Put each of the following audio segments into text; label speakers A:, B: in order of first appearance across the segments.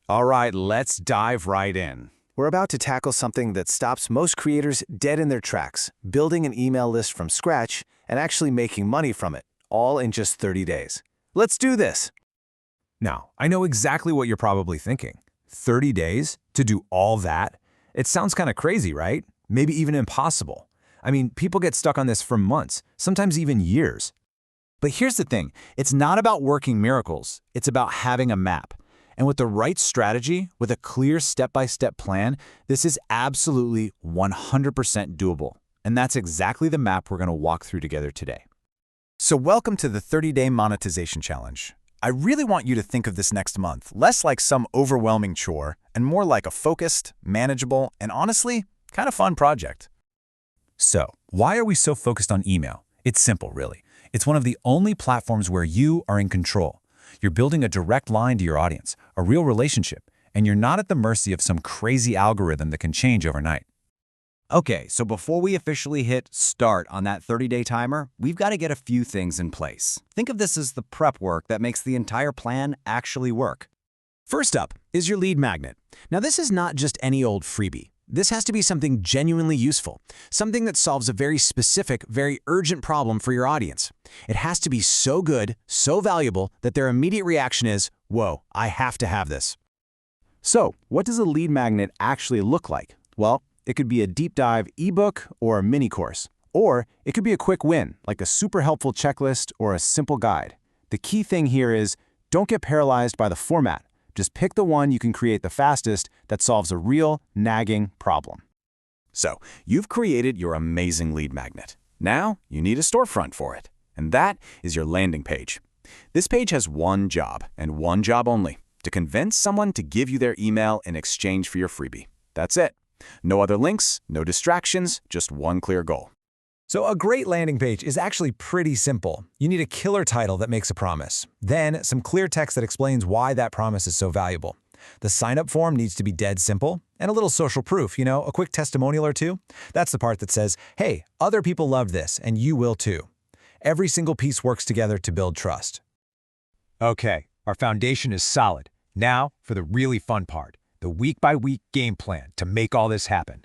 A: All right, let's dive right in.
B: We're about to tackle something that stops most creators dead in their tracks, building an email list from scratch and actually making money from it, all in just 30 days. Let's do this.
A: Now, I know exactly what you're probably thinking. 30 days to do all that? It sounds kind of crazy, right? Maybe even impossible. I mean, people get stuck on this for months, sometimes even years.
C: But here's the thing, it's not about working miracles, it's about having a map. And with the right strategy, with a clear step-by-step plan, this is absolutely 100% doable. And that's exactly the map we're going to walk through together today. So welcome to the 30-Day Monetization Challenge. I really want you to think of this next month less like some overwhelming chore and more like a focused, manageable, and honestly, kind of fun project.
A: So, why are we so focused on email? It's simple, really. It's one of the only platforms where you are in control. You're building a direct line to your audience, a real relationship, and you're not at the mercy of some crazy algorithm that can change overnight.
D: Okay, so before we officially hit start on that 30-day timer, we've got to get a few things in place. Think of this as the prep work that makes the entire plan actually work.
B: First up is your lead magnet. Now, this is not just any old freebie. This has to be something genuinely useful, something that solves a very specific, very urgent problem for your audience. It has to be so good, so valuable, that their immediate reaction is, whoa, I have to have this. So, what does a lead magnet actually look like? Well, it could be a deep dive ebook or a mini course. Or it could be a quick win, like a super helpful checklist or a simple guide. The key thing here is, don't get paralyzed by the format. Just pick the one you can create the fastest that solves a real, nagging problem.
C: So, you've created your amazing lead magnet. Now, you need a storefront for it. And that is your landing page. This page has one job, and one job only, to convince someone to give you their email in exchange for your freebie. That's it. No other links, no distractions, just one clear goal.
A: So a great landing page is actually pretty simple. You need a killer title that makes a promise. Then, some clear text that explains why that promise is so valuable. The sign-up form needs to be dead simple, and a little social proof, a quick testimonial or two. That's the part that says, hey, other people loved this, and you will too. Every single piece works together to build trust. Okay, our foundation is solid. Now, for the really fun part, the week-by-week game plan to make all this happen.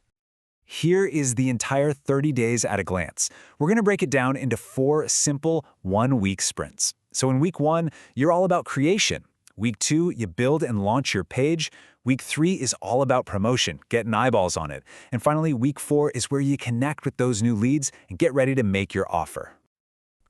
A: Here is the entire 30 days at a glance. We're going to break it down into 4 simple one-week sprints. So in week 1, you're all about creation. Week 2, you build and launch your page. Week 3 is all about promotion, getting eyeballs on it. And finally, week 4 is where you connect with those new leads and get ready to make your offer.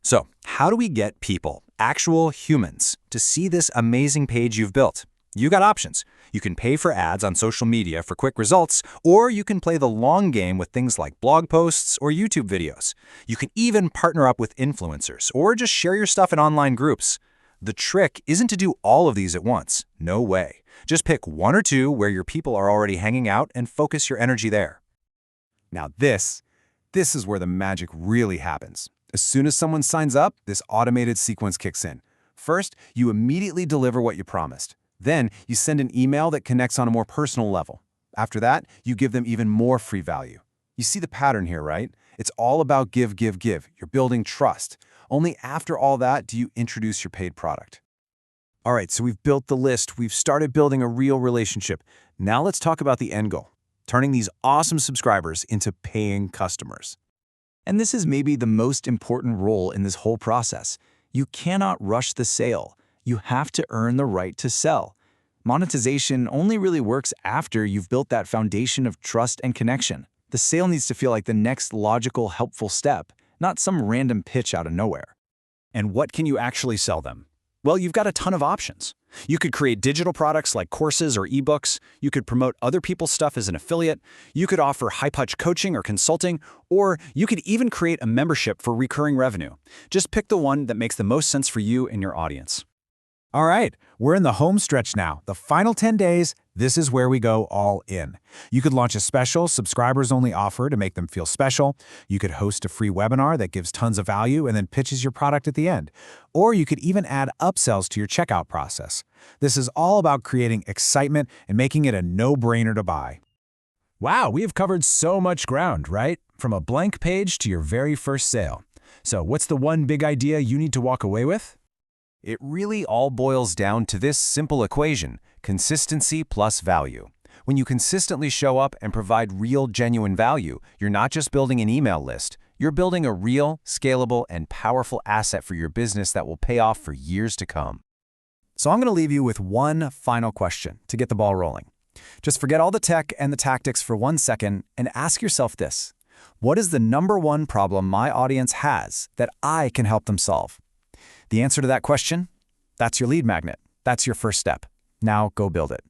C: So, how do we get people, actual humans, to see this amazing page you've built? You got options. You can pay for ads on social media for quick results, or you can play the long game with things like blog posts or YouTube videos. You can even partner up with influencers, or just share your stuff in online groups. The trick isn't to do all of these at once. No way. Just pick 1 or 2 where your people are already hanging out and focus your energy there.
A: Now this is where the magic really happens. As soon as someone signs up, this automated sequence kicks in. First, you immediately deliver what you promised. Then, you send an email that connects on a more personal level. After that, you give them even more free value. You see the pattern here, right? It's all about give, give, give. You're building trust. Only after all that do you introduce your paid product. All right, so we've built the list. We've started building a real relationship. Now let's talk about the end goal, turning these awesome subscribers into paying customers. And this is maybe the most important role in this whole process. You cannot rush the sale. You have to earn the right to sell. Monetization only really works after you've built that foundation of trust and connection. The sale needs to feel like the next logical, helpful step, not some random pitch out of nowhere.
C: And what can you actually sell them? Well, you've got a ton of options. You could create digital products like courses or ebooks. You could promote other people's stuff as an affiliate. You could offer high-touch coaching or consulting, or you could even create a membership for recurring revenue. Just pick the one that makes the most sense for you and your audience.
A: All right, we're in the home stretch now. The final 10 days, this is where we go all in. You could launch a special subscribers-only offer to make them feel special. You could host a free webinar that gives tons of value and then pitches your product at the end. Or you could even add upsells to your checkout process. This is all about creating excitement and making it a no-brainer to buy. Wow, we have covered so much ground, right? From a blank page to your very first sale. So what's the one big idea you need to walk away with?
B: It really all boils down to this simple equation.
A: Consistency plus value. When you consistently show up and provide real, genuine value, you're not just building an email list. You're building a real, scalable, and powerful asset for your business that will pay off for years to come.
E: So I'm going to leave you with one final question to get the ball rolling. Just forget all the tech and the tactics for 1 second and ask yourself this. What is the #1 problem my audience has that I can help them solve? The answer to that question? That's your lead magnet. That's your first step. Now go build it.